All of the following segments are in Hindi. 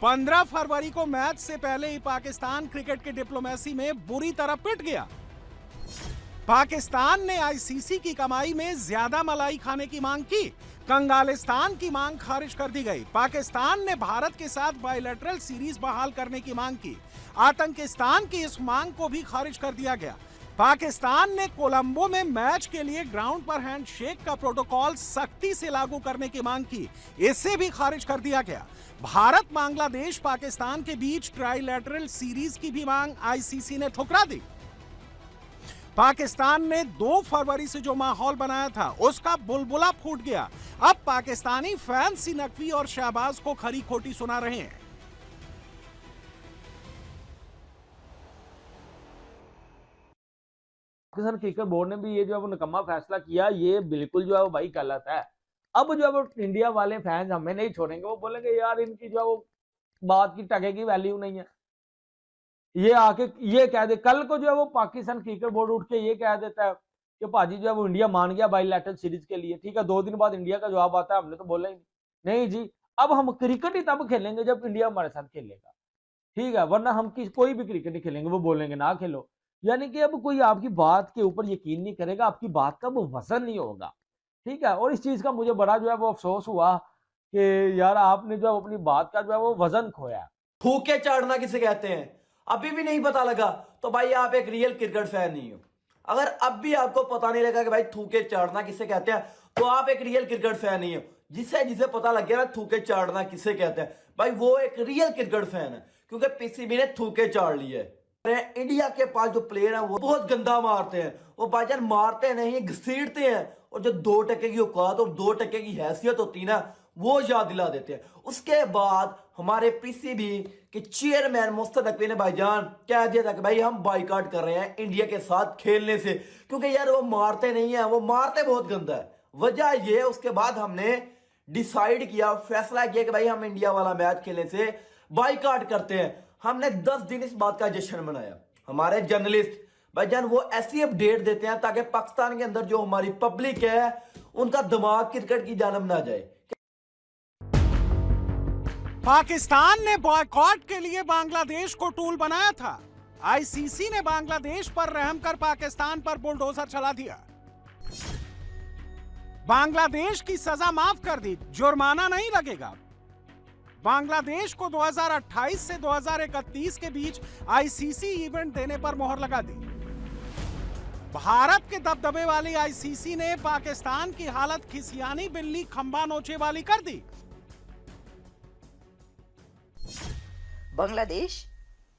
15 फरवरी को मैच से पहले ही पाकिस्तान क्रिकेट की डिप्लोमेसी में बुरी तरह पिट गया। पाकिस्तान ने आईसीसी की कमाई में ज्यादा मलाई खाने की मांग की। कंगालिस्तान की मांग खारिज कर दी गई। पाकिस्तान ने भारत के साथ बायलैटरल सीरीज बहाल करने की मांग की। आतंकिस्तान की इस मांग को भी खारिज कर दिया गया। पाकिस्तान ने कोलंबो में मैच के लिए ग्राउंड पर हैंडशेक का प्रोटोकॉल सख्ती से लागू करने की मांग की। इसे भी खारिज कर दिया गया। भारत बांग्लादेश पाकिस्तान के बीच ट्राइलैटरल सीरीज की भी मांग आईसीसी ने ठुकरा दी। पाकिस्तान ने 2 फरवरी से जो माहौल बनाया था उसका बुलबुला फूट गया। अब पाकिस्तानी फैंस नकवी और शहबाज को खरी खोटी सुना रहे हैं। पाकिस्तान क्रिकेट बोर्ड ने भी ये जो है वो निकम्मा फैसला किया, ये बिल्कुल जो है वो भाई गलत है। अब जो है वो इंडिया वाले फैंस हमें नहीं छोड़ेंगे, वो बोलेंगे यार इनकी जो है वो बात की टके की वैल्यू नहीं है। ये आके ये कह दे, कल को जो है वो पाकिस्तान क्रिकेट बोर्ड उठ के ये कह देता है कि भाजी जो है वो इंडिया मान गया बायलैटरल सीरीज के लिए, ठीक है, 2 दिन बाद इंडिया का जवाब आता है हमने तो बोला ही नहीं जी, अब हम क्रिकेट ही तब खेलेंगे जब इंडिया हमारे साथ खेलेगा, ठीक है, वरना हम कोई भी क्रिकेट नहीं खेलेंगे। वो बोलेंगे ना खेलो, यानी कि अब कोई आपकी बात के ऊपर यकीन नहीं करेगा, आपकी बात का वो वजन नहीं होगा, ठीक है। और इस चीज का मुझे बड़ा जो है वो अफसोस हुआ कि यार आपने जो अपनी बात का जो है वो वजन खोया। थूके चाड़ना किसे कहते हैं अभी भी नहीं पता लगा तो भाई आप एक रियल क्रिकेट फैन नहीं हो। अगर अब भी आपको पता नहीं लगा कि भाई थूके चाड़ना किसे कहते हैं तो आप एक रियल क्रिकेट फैन नहीं हो। जिसे जिसे पता लग गया ना थूके चाड़ना किसे कहते हैं, भाई वो एक रियल क्रिकेट फैन है, क्योंकि पीसीबी ने थूके चाड़ लिए। इंडिया के पास जो प्लेयर हैं वो बहुत गंदा मारते हैं, वो भाईजान मारते नहीं घसीटते हैं, और जो 2% की औकात और 2% की हैसियत होती है ना वो याद दिला देते हैं। उसके बाद हमारे पीसीबी के चेयरमैन मुस्तफा नकवी ने भाईजान कह दिया था कि भाई हम बाइकआउट कर रहे हैं इंडिया के साथ खेलने से, क्योंकि यार वो मारते नहीं है, वो मारते बहुत गंदा है। वजह ये, उसके बाद हमने डिसाइड किया, फैसला किया कि भाई हम इंडिया वाला मैच खेलने से बाइकआउट करते हैं। हमने 10 दिन इस बात का जश्न मनाया। हमारे जर्नलिस्ट भाईजान वो ऐसी अपडेट देते हैं ताकि पाकिस्तान के अंदर जो हमारी पब्लिक है उनका दिमाग क्रिकेट की जानब ना जाए। पाकिस्तान ने बॉयकॉट के लिए बांग्लादेश को टूल बनाया था। आईसीसी ने बांग्लादेश पर रहम कर पाकिस्तान पर बुलडोजर चला दिया। बांग्लादेश की सजा माफ कर दी, जुर्माना नहीं लगेगा। बांग्लादेश को 2028 से 2031 के बीच आईसीसी इवेंट देने पर मोहर लगा दी। भारत के दबदबे वाली आईसीसी ने पाकिस्तान की हालत खिसियानी बिल्ली खंबा नोचे वाली कर दी। बांग्लादेश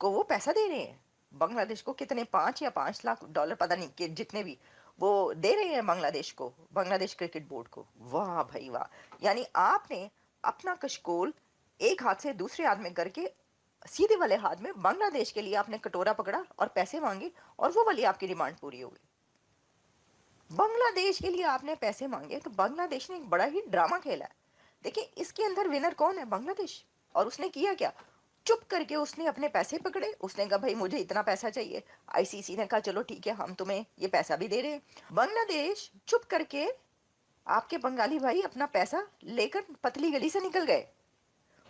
को वो पैसा दे रहे हैं, बांग्लादेश को कितने 5 या 5 लाख डॉलर पता नहीं कि जितने भी वो दे रहे हैं बांग्लादेश को, बांग्लादेश क्रिकेट बोर्ड को। वाह भाई वाह, यानी आपने अपना कशकोल एक हाथ से दूसरे हाथ में करके सीधे वाले हाथ में बांग्लादेश के लिए आपने कटोरा पकड़ा और पैसे मांगे और वो वाली आपकी डिमांड पूरी हो गई। बांग्लादेश के लिए आपने पैसे मांगे तो बांग्लादेश ने एक बड़ा ही ड्रामा खेला है। देखिए इसके अंदर विनर कौन है? बांग्लादेश। और उसने किया क्या? चुप करके उसने अपने पैसे पकड़े, उसने कहा भाई मुझे इतना पैसा चाहिए। आईसीसी ने कहा चलो ठीक है हम तुम्हें ये पैसा भी दे रहे हैं। बांग्लादेश चुप करके, आपके बंगाली भाई अपना पैसा लेकर पतली गली से निकल गए।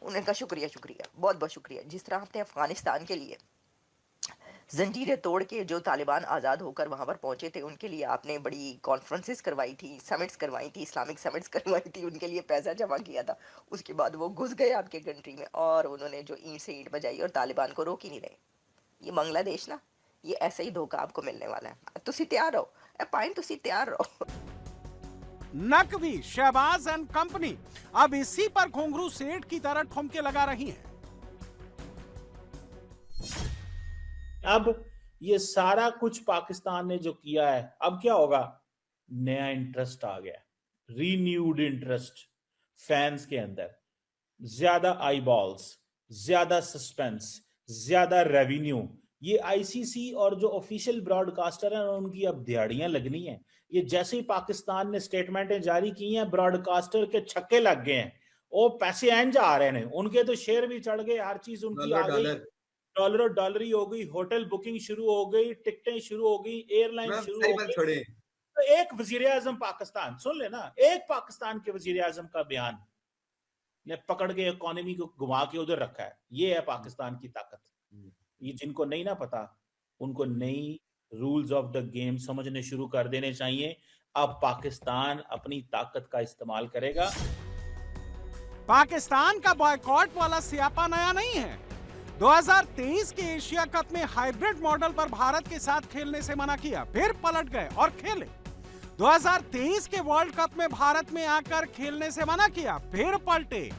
उन्होंने कहा शुक्रिया शुक्रिया, बहुत बहुत शुक्रिया। जिस तरह आपने अफगानिस्तान के लिए जंजीरें तोड़ के जो तालिबान आज़ाद होकर वहाँ पर पहुंचे थे उनके लिए आपने बड़ी कॉन्फ्रेंसेस करवाई थी, समिट्स करवाई थी, इस्लामिक समिट्स करवाई थी, उनके लिए पैसा जमा किया था। उसके बाद वो घुस गए आपके कंट्री में और उन्होंने जो ईंट से ईंट बजाई और तालिबान को रोक ही नहीं रहे। ये बांग्लादेश ना, ये ऐसा ही धोखा आपको मिलने वाला है। तुसी तैयार रहो, पाइन तुसी तैयार रहो। नकवी, शहबाज एंड कंपनी अब इसी पर घुंघरू सेठ की तरह ठुमके लगा रही हैं। अब ये सारा कुछ पाकिस्तान ने जो किया है, अब क्या होगा? नया इंटरेस्ट आ गया, रीन्यूड इंटरेस्ट फैंस के अंदर, ज्यादा आई बॉल्स, ज्यादा सस्पेंस, ज्यादा रेवेन्यू। ये आईसीसी और जो ऑफिशियल ब्रॉडकास्टर हैं उनकी अब दिहाड़ियां लगनी है। ये जैसे ही पाकिस्तान ने स्टेटमेंटें जारी की हैं, ब्रॉडकास्टर के छक्के लग गए हैं, वो पैसे एंज आ रहे हैं, उनके तो शेयर भी चढ़ गए, हर चीज उनकी आ गई, डॉलरी हो गई, होटल बुकिंग शुरू हो गई, टिकटें शुरू हो गई, एयरलाइन शुरू हो गई। तो एक वजीर आजम पाकिस्तान, सुन लेना, एक पाकिस्तान के वजीर आजम का बयान ने पकड़ के इकोनॉमी को घुमा के उधर रखा है। ये है पाकिस्तान की ताकत। ये जिनको नहीं ना पता, उनको नई रूल्स ऑफ द गेम समझने शुरू कर देने चाहिए। अब पाकिस्तान अपनी ताकत का इस्तेमाल करेगा। पाकिस्तान का बॉयकॉट वाला स्यापा नया नहीं है। 2023 के एशिया कप में हाइब्रिड मॉडल पर भारत के साथ खेलने से मना किया, फिर पलट गए और खेले। 2023 के वर्ल्ड कप में भारत में आकर खेलने से मना किया, फिर पलटे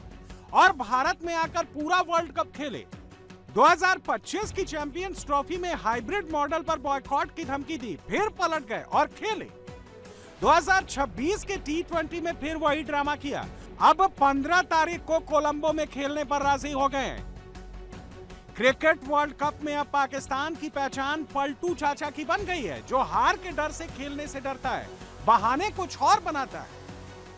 और भारत में आकर पूरा वर्ल्ड कप खेले। 2025 की चैंपियंस ट्रॉफी में हाइब्रिड मॉडल पर बॉयकॉट की धमकी दी, फिर पलट गए और खेले। 2026 के T20 में फिर वही ड्रामा किया। अब 15 तारीख को कोलंबो में खेलने पर राजी हो गए। क्रिकेट वर्ल्ड कप में अब पाकिस्तान की पहचान पलटू चाचा की बन गई है, जो हार के डर से खेलने से डरता है, बहाने कुछ और बनाता है।